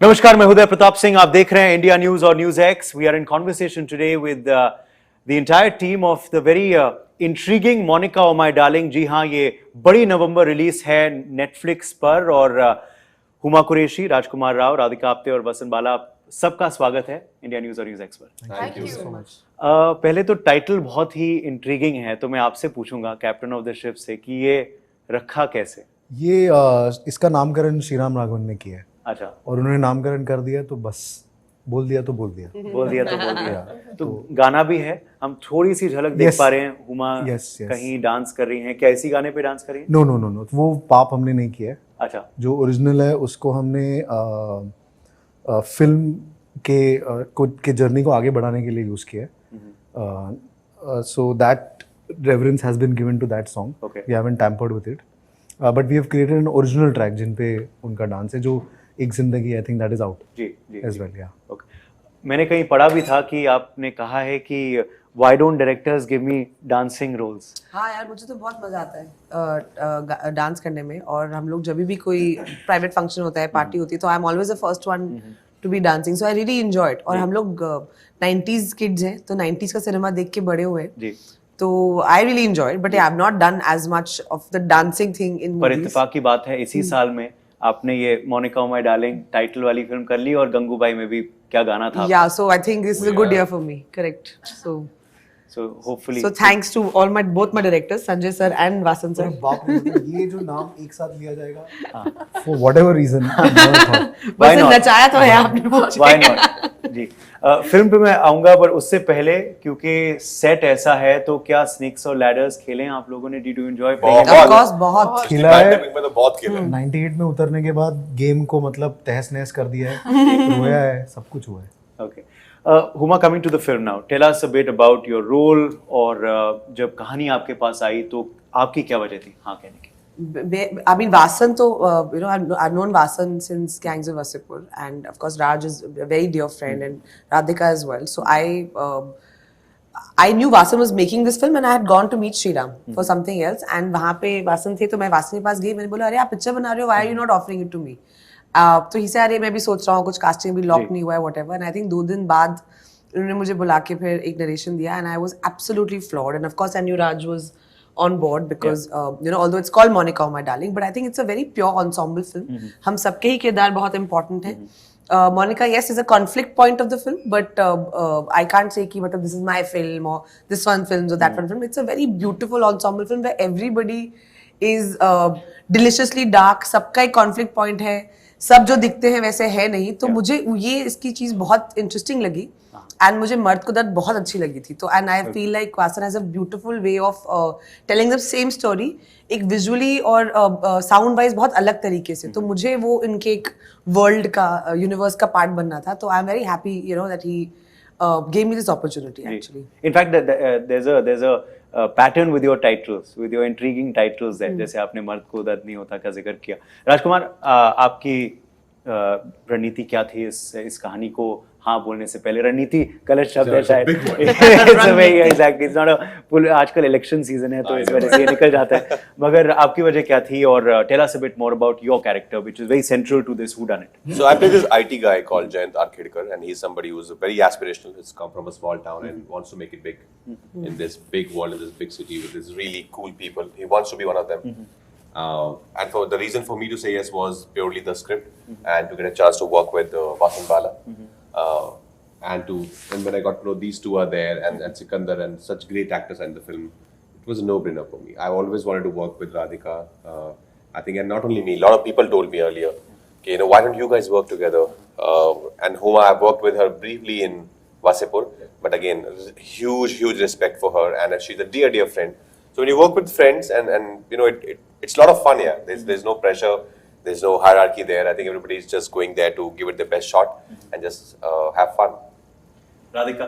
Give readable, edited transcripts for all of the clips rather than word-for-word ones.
नमस्कार, मैं उदय प्रताप सिंह। आप देख रहे हैं इंडिया न्यूज और NewsX. We are in conversation today with the entire team of the very intriguing Monica oh my Darling. जी हाँ, ये बड़ी नवंबर रिलीज है नेटफ्लिक्स पर और हुमा कुरैशी, राजकुमार राव, राधिका आप्टे और वसंत बाला, सबका स्वागत है इंडिया न्यूज और न्यूज एक्स पर। Thank you so much. पहले तो टाइटल बहुत ही इंट्रीगिंग है, तो मैं आपसे पूछूंगा कैप्टन ऑफ द शिप से कि ये रखा कैसे? ये इसका नामकरण श्रीराम राघवन ने किया है। अच्छा। और उन्होंने नामकरण कर दिया तो बस बोल दिया तो बोल दिया। बोल दिया तो बोल दिया। तो गाना भी है, हम थोड़ी सी झलक देख पा रहे हैं। हुमा कहीं डांस कर रही हैं, क्या इसी गाने पे डांस कर रही हैं? नो नो नो नो, वो पाप हमने नहीं किया है। अच्छा। जो ओरिजिनल है उसको हमने फिल्म के जर्नी को आगे बढ़ाने के लिए यूज किया है। So that reference has been given to that song. We haven't tampered with it, but we have created an original track जिन पे उनका डांस है, जो एक जिंदगी, I think that is out जी जी एज वेल। या ओके, मैंने कहीं पढ़ा भी था कि आपने कहा है कि why don't directors give me dancing roles. हाँ यार, मुझे तो बहुत मजा आता है डांस करने में। और हम लोग जब भी कोई प्राइवेट फंक्शन होता है, पार्टी होती है, तो I am always the first one to be dancing. So I really enjoy it. और हम लोग 90s किड्स हैं, तो 90s का सिनेमा देख के बड़े हुए हैं, तो I really enjoy it. But I have not done as much of the dancing thing in movies. पर इत्तेफाक की बात है, इसी साल में आपने ये Monica oh my darling title वाली फिल्म कर ली, और गंगूबाई में भी क्या गाना था। Yeah so I think this is a good year for me. Correct. So hopefully. So thanks to all both my directors, Sanjay sir and Vasan sir. बाप रे, ये जो नाम एक साथ लिया जाएगा for whatever reason, why not? नचाया तो है आपने मुझे। Why not? जी, फिल्म पे मैं आऊंगा, पर उससे पहले क्योंकि सेट ऐसा है, तो क्या स्नेक्स और लैडर्स खेले हैं आप लोगों ने? Did you enjoy playing? Of course, बहुत खेला है। में तो बहुत खेला है। 98 में उतरने के बाद गेम को मतलब तहस नहस कर दिया है, रोया है, सब कुछ हुआ है। Okay. Huma, coming to the film now, tell us a bit about your role, और जब कहानी आपके पास आई तो आपकी क्या वजह थी हाँ कहने की? I mean, Vasan, तो you know, I've known Vasan since Gangs of Wasseypur, and of course Raj is a very dear friend, and Radhika as well. So I knew Vasan was making this film, and I had gone to meet Sriram for something else, and वहाँ पे Vasan थे, तो मैं Vasan के पास गई, मैंने बोला अरे आप पिक्चर बना रहे हो, why are you not offering it to me? तो ही से अरे मैं भी सोच रहा हूँ, कुछ कास्टिंग भी लॉक नहीं हुआ है, व्हाटएवर। एंड आई थिंक 2 दिन बाद उन्होंने मुझे बुला के फिर एक नरेशन दिया, and I was absolutely floored. And of course I knew Raj was on board because you know, although it's called Monica oh my darling, but I think it's a very pure ensemble film. हम सबके ही किरदार बहुत important हैं। Monika yes is a conflict point of the film, but I can't say कि मतलब this is my film or this one film or that one film. It's a very beautiful ensemble film where everybody is deliciously dark. सबका एक conflict point है, सब जो दिखते हैं वैसे है नहीं। तो मुझे ये इसकी चीज बहुत इंटरेस्टिंग लगी, एंड मुझे मर्द को दर्द बहुत अच्छी लगी थी। तो and I feel like Vasan has a beautiful way of telling the same story, एक विजुअली और साउंड वाइज बहुत अलग तरीके से। तो मुझे वो इनके एक वर्ल्ड का, यूनिवर्स का पार्ट बनना था। तो I am very happy you know that he gave me this opportunity actually. In fact, there's a pattern with your titles, with your intriguing titles that जैसे आपने मर्द को दर्द नहीं होता का जिक्र किया। राजकुमार, आपकी रणनीति क्या थी इस कहानी को हाँ बोलने से पहले? रणनीति गलत शब्द है शायद। Exactly, it's not a आजकल इलेक्शन सीजन है, तो इस वजह से ये निकल जाता है। मगर आपकी वजह क्या थी? और tell us a bit more about your character, which is very central to this whodunit. So I play this IT guy called Jayant Arkhedkar, and he's somebody who's very aspirational. He's come from a small town and wants to make it big in this big world, in this big city with these really cool people. He wants to be one of them. And for the reason for me to say yes was purely the script and to get a chance to work with Vasan Bala. And when I got to know these two are there, and Sikandar, and such great actors in the film, it was a no-brainer for me. I always wanted to work with Radhika. I think, and not only me, a lot of people told me earlier, okay, you know, why don't you guys work together? And Huma, I've worked with her briefly in Wasseypur, but again, huge respect for her, and she's a dear friend. So when you work with friends, and you know, it's a lot of fun. Yeah, there's no pressure. There's no hierarchy there. I think everybody's just going there to give it their best shot and just have fun. Radhika,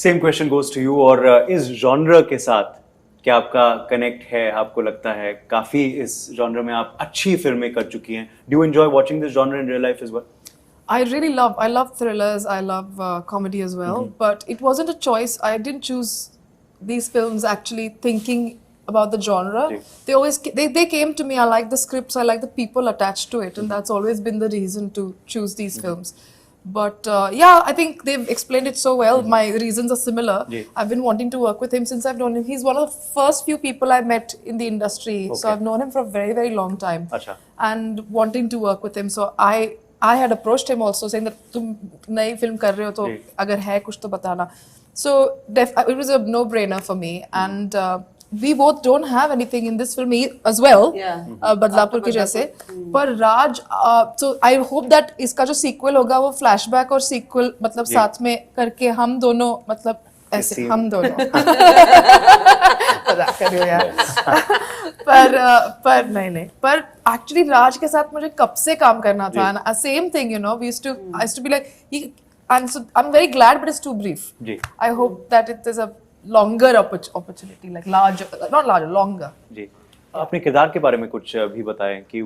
same question goes to you. और इस genre के साथ क्या आपका connect है? आपको लगता है काफी इस genre में आप अच्छी फिल्में कर चुकी हैं? Do you enjoy watching this genre in real life as well? I love thrillers. I love comedy as well. But it wasn't a choice. I didn't choose these films actually thinking about the genre. They came to me. I like the scripts. I like the people attached to it, and that's always been the reason to choose these films. But yeah, I think they've explained it so well. My reasons are similar. I've been wanting to work with him since I've known him. He's one of the first few people I met in the industry. So I've known him for a very, very long time. And wanting to work with him. So I had approached him also saying that तुम नई film कर रहे हो तो अगर है कुछ तो बताना. So it was a no-brainer for me. And we both don't have anything in this film as well. Badlapur के जैसे. पर राज, so I hope that इसका जो sequel होगा वो flashback और sequel मतलब साथ में करके हम दोनों मतलब ऐसे हम दोनों मजाक कर रही हो यार. पर नहीं पर actually राज के साथ मुझे कब से काम करना था. And same thing, you know, I used to be like, and so I'm very glad, but it's too brief. I hope that it is a longer opportunity, like longer. जी, अपने किरदार के बारे में कुछ भी बताएं कि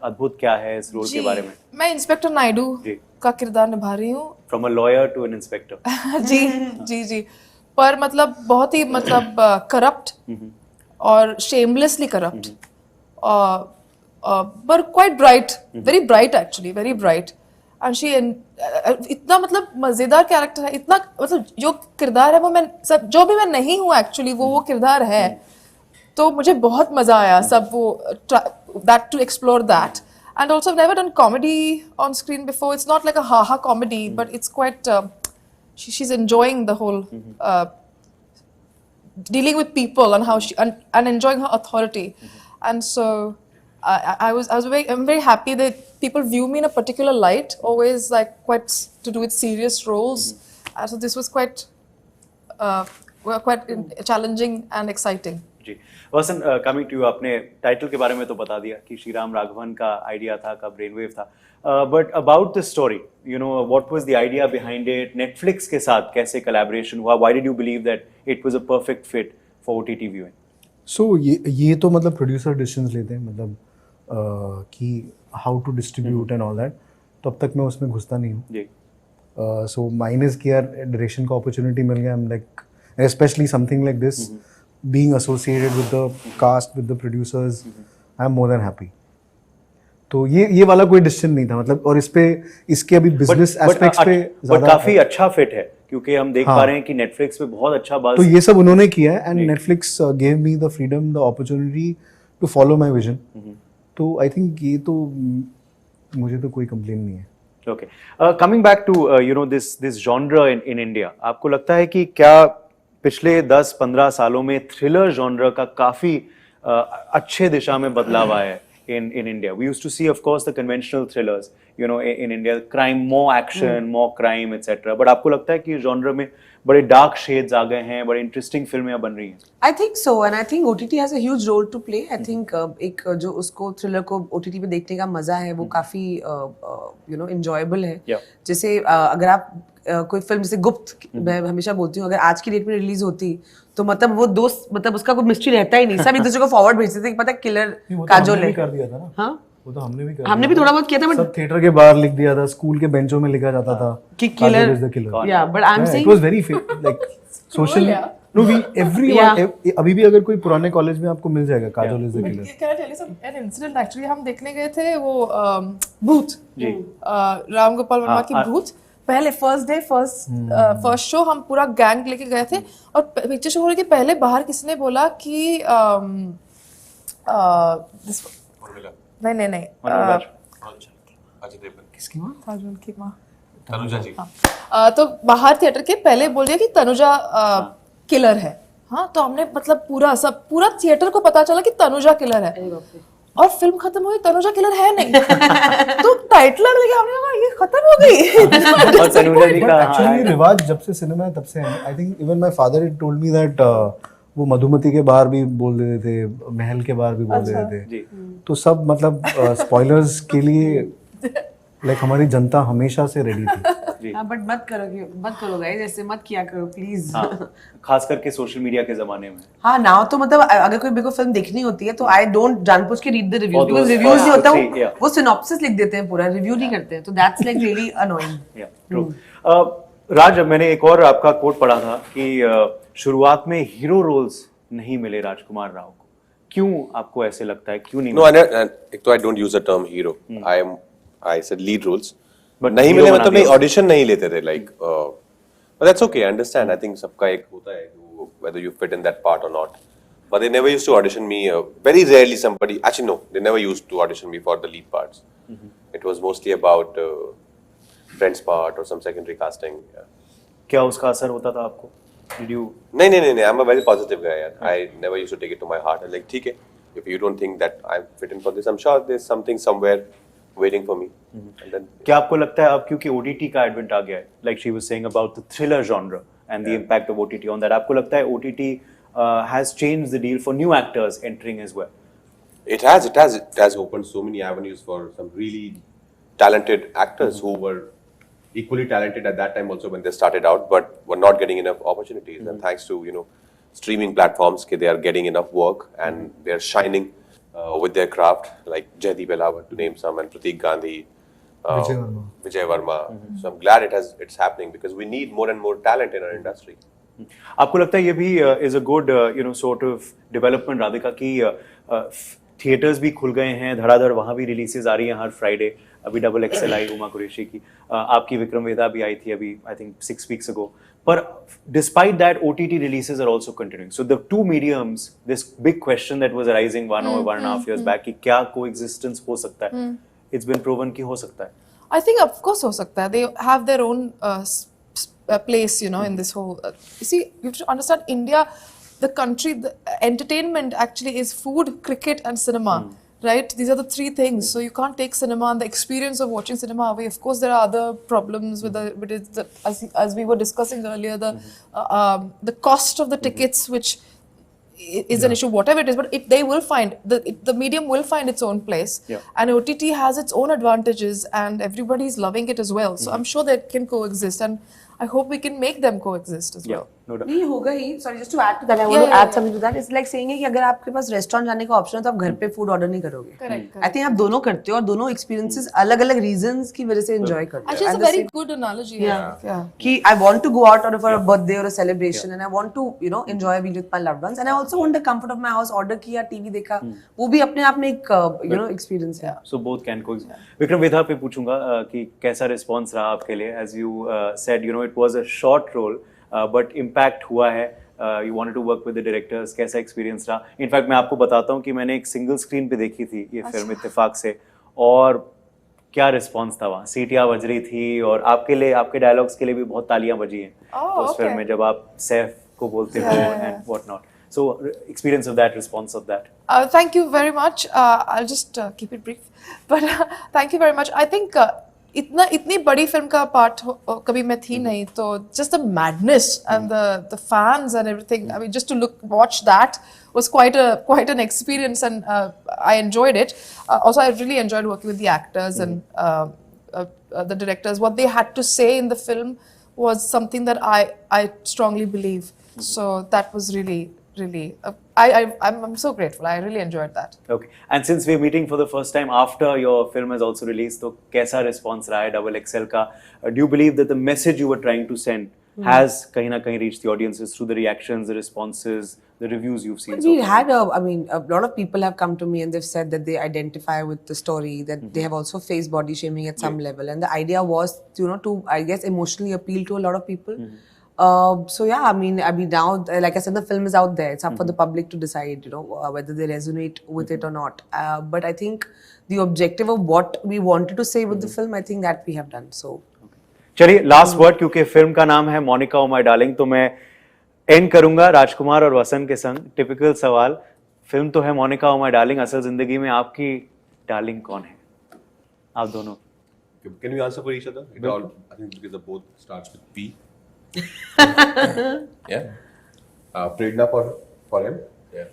अद्भुत क्या है इस रोल के बारे में. मैं इंस्पेक्टर नायडू का किरदार निभा रही हूँ. From a lawyer to an inspector. जी. पर मतलब बहुत ही मतलब करप्ट और shamelessly corrupt. But quite bright, very bright actually, very bright. And she इतना मतलब मजेदार कैरेक्टर है. इतना मतलब जो किरदार है वो जो भी मैं नहीं हूँ एक्चुअली वो किरदार है. तो मुझे बहुत मजा आया सब वो that to explore that. And also I've never done comedy on screen before. It's not like a ha-ha comedy, but it's quite she's enjoying the whole dealing with people and how and enjoying her authority. And so I'm very happy that people view me in a particular light, always like quite to do with serious roles. So this was quite challenging and exciting. जी, वसन, coming to you, आपने title के बारे में तो बता दिया कि श्री राम राघवन का आइडिया था, का ब्रेनवेव था. But about the story, you know, what was the idea behind it? Netflix के साथ कैसे कोलैबोरेशन हुआ? Why did you believe that it was a perfect fit for OTT viewing? So ये तो मतलब प्रोड्यूसर डिसीजंस लेते हैं, मतलब कि how to distribute and all that. तो अब तक मैं उसमें घुसता नहीं हूँ जी. सो माइन इज कि यार डायरेक्शन का अपॉर्चुनिटी मिल गया. I am like, specially something like this, being associated with the cast, with the producers, I am more than happy. तो ये वाला कोई डिसीजन नहीं था मतलब. और इसके अभी बिजनेस एस्पेक्ट्स पे बट काफी अच्छा फिट है क्योंकि हम देख पा रहे हैं कि नेटफ्लिक्स पे बहुत अच्छा बात. तो ये सब उन्होंने किया है and Netflix gave me the freedom, the opportunity to follow my vision. तो आई थिंक ये तो मुझे तो कोई कंप्लेन नहीं है. Okay, coming back to you know this genre in India, आपको लगता है कि क्या पिछले 10-15 सालों में थ्रिलर जॉनरा का काफी अच्छे दिशा में बदलाव आया है in India? We used to see, of course, the conventional thrillers, you know, in India, crime, more action, more crime, etc. But आपको लगता है कि जॉनरा में बड़े डार्क शेड्स आ गए हैं, बड़े इंटरेस्टिंग फिल्में बन रही हैं? I think so, and I think OTT has a huge role to play. I think एक जो उसको थ्रिलर को OTT पे देखने का मजा है वो काफी you know enjoyable है. जैसे अगर आप कोई फिल्म जैसे गुप्त, मैं हमेशा बोलती हूँ, अगर आज की डेट में रिलीज होती तो मतलब वो दोस्त, मतलब उसका कोई मिस्ट्री रहता ही नहीं, सब एक दूसरे को फॉरवर्ड भेजते थे कि पता किलर काजोल है. कर दिया था ना. हाँ, वो तो हमने भी थोड़ा बहुत किया था, बट सब थिएटर के बाहर लिख दिया था, स्कूल के बेंचों में लिखा जाता था कि किलर इज द किलर. या but I am saying it was very like social. No, we everyone, अभी भी अगर कोई पुराने कॉलेज में आपको मिल जाएगा Kajol is the killer. Can I tell you some an incident? Actually हम देखने गए थे वो भूत जी, राम गोपाल वर्मा की भूत. पहले फर्स्ट शो हम पूरा गैंग लेके गए थे और पिक्चर शो होने के पहले बाहर किसने बोला कि नहीं किसकी माँ? ताजुल की माँ, तनुजा जी. तो बाहर थिएटर के पहले बोल दिया कि तनुजा किलर है. हाँ, तो हमने मतलब पूरा थिएटर को पता चला कि तनुजा किलर है और फिल्म खत्म हुई, तनुजा किलर है नहीं. तो टाइटल लेके हमने कहा ये खत्म हो गई. और तनुजा जी का एक्चुअली रिवाज जब से सिनेमा है तब से है. I think even my father had told me that वो मधुमती के बाहर भी बोल देते थे, महल के बाहर भी बोल देते थे. तो सब मतलब स्पॉयलर्स के लिए लाइक हमारी जनता हमेशा से रेडी थी. बट मत करो गाइस, ऐसे मत किया करो प्लीज. खास करके सोशल मीडिया के जमाने में. हाँ, नाउ तो मतलब अगर कोई मेरे को फिल्म देखनी होती है तो आई डोंट जानबूझ के read the reviews, because reviews नहीं होता हूँ, वो सिनॉप्सिस लिख देते हैं, पूरा रिव्यू नहीं करते हैं. तो that's like really annoying. True. Raj, मैंने एक और आपका कोट पढ़ा था कि शुरुआत में हीरो रोल्स नहीं मिले राजकुमार राव को. क्यों आपको ऐसे लगता है, क्यों नहीं No, एक तो I don't use the term hero. I said lead roles. But नहीं hero मिले बना मतलब दिया नहीं ऑडिशन नहीं लेते थे like. But that's okay. I understand. I think सबका एक होता है whether you fit in that part or not. But they never used to audition me. Very rarely somebody. Actually no, they never used to audition me for the lead parts. It was mostly about friends part or some secondary casting. Yeah. क्या उसका असर होता था आपको? Did you? नहीं. I'm a very positive guy. I never used to take it to my heart. I'm like, ठीक है. If you don't think that I'm fit in for this, I'm sure there's something somewhere waiting for me. And then क्या आपको लगता है अब क्योंकि OTT का advent आ गया है, like she was saying about the thriller genre and the impact of OTT on that, आपको लगता है OTT has changed the deal for new actors entering as well? It has opened so many avenues for some really talented actors who were equally talented at that time also when they started out, but were not getting enough opportunities. And thanks to streaming platforms, they are getting enough work and they are shining with their craft, like Jaideep Elawat to name some, and Prateek Gandhi, Vijay Verma. So I'm glad it's happening because we need more and more talent in our industry. आपको लगता है ये भी is a good sort of development Radhika की theatres भी खुल गए हैं, धड़ाधड़ वहाँ भी रिलीजेस आ रही हैं हर फ्राइडे, अभी XXL आई हुमा कुरैशी की, आपकी विक्रम वेदा भी आई थी अभी आई थिंक 6 weeks ago, पर despite that OTT releases are also continuing. So the two mediums, this big question that was arising 1.5 years back कि क्या coexistence हो सकता है, it's been proven कि हो सकता है. I think of course हो सकता है. They have their own place, in this whole. You see, you have to understand India, the country, the entertainment actually is food, cricket, and cinema. Right? These are the three things. So you can't take cinema and the experience of watching cinema away. Of course, there are other problems with it, as we were discussing earlier, the cost of the tickets, which is an issue, whatever it is. But they will find the medium will find its own place, and OTT has its own advantages, and everybody is loving it as well. So I'm sure they can coexist, and I hope we can make them coexist as well. No doubt. नहीं होगा ही. Sorry, just to add to that, I want to add something to that. It's like saying है कि अगर आपके पास restaurant जाने का option है तो आप घर पे फूड ऑर्डर नहीं करोगे. Correct. I think आप दोनों करते हो और दोनों एक्सपीरियंसेस अलग-अलग रीजंस की वजह से एंजॉय करते हो. Actually, it's a very good analogy. Yeah. कि I want to go out for a birthday or a celebration and I want to enjoy being with my loved ones and I also want the comfort of my house. Order किया, TV देखा, वो भी अपने आप में एक experience है. So both can coexist. Vikram Vedha पे पूछूंगा कि कैसा रिस्पॉन्स रहा आपके लिए, as you said, it was a short role, but impact हुआ है. You wanted to work with the directors. कैसा एक्सपीरियंस रहा? इनफैक्ट मैं आपको बताता हूँ कि मैंने एक सिंगल स्क्रीन पे देखी थी ये फिल्म इत्तेफाक से, और क्या रिस्पॉन्स था वहाँ. सीटियाँ बज रही थी और आपके लिए, आपके डायलॉग्स के लिए भी बहुत तालियां बजी हैं उस फिल्म में जब आप सैफ को बोलते हो and what not. So experience of that, response of that. Thank you very much. I'll just keep it brief, but thank you very much. I think इतनी बड़ी फिल्म का पार्ट कभी मैं थी नहीं, तो just the madness and the fans and everything. I mean, just to watch that was quite an experience, and I enjoyed it. Also, I really enjoyed working with the actors and the directors. What they had to say in the film was something that I strongly believe. So that was really. I'm so grateful. I really enjoyed that. Okay. And since we're meeting for the first time after your film has also released, तो कैसा response रहा है XXL का? Do you believe that the message you were trying to send has कहीं ना कहीं reached the audiences through the reactions, the responses, the reviews you've seen? We had a lot of people have come to me and they've said that they identify with the story, that they have also faced body shaming at some level, and the idea was to I guess emotionally appeal to a lot of people. So yeah, I mean now, like I said, the film is out there. It's up for the public to decide, whether they resonate with it or not. But I think the objective of what we wanted to say with the film, I think that we have done. So. चलिए last word, क्योंकि film का नाम है Monika oh my darling, तो मैं and करूंगा राजकुमार और वसन के संग. टिपिकल सवाल, फिल्म तो है मोनिका ओ माय डार्लिंग, असल जिंदगी में आपकी डार्लिंग कौन है? आप दोनों. Can we answer for each other? It all, I think because the both starts with P. Yeah. Prerna for him. Yeah.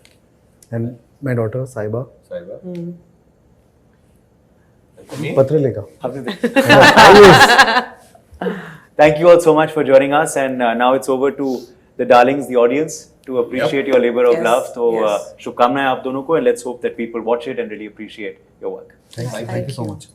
And my daughter Saiba. Saiba. And for me? Patraleka. Thank you all so much for joining us, and now it's over to the darlings, the audience, to appreciate your labor of love. So शुभकामनाएं आप दोनों को, and let's hope that people watch it and really appreciate your work. Thank you so much.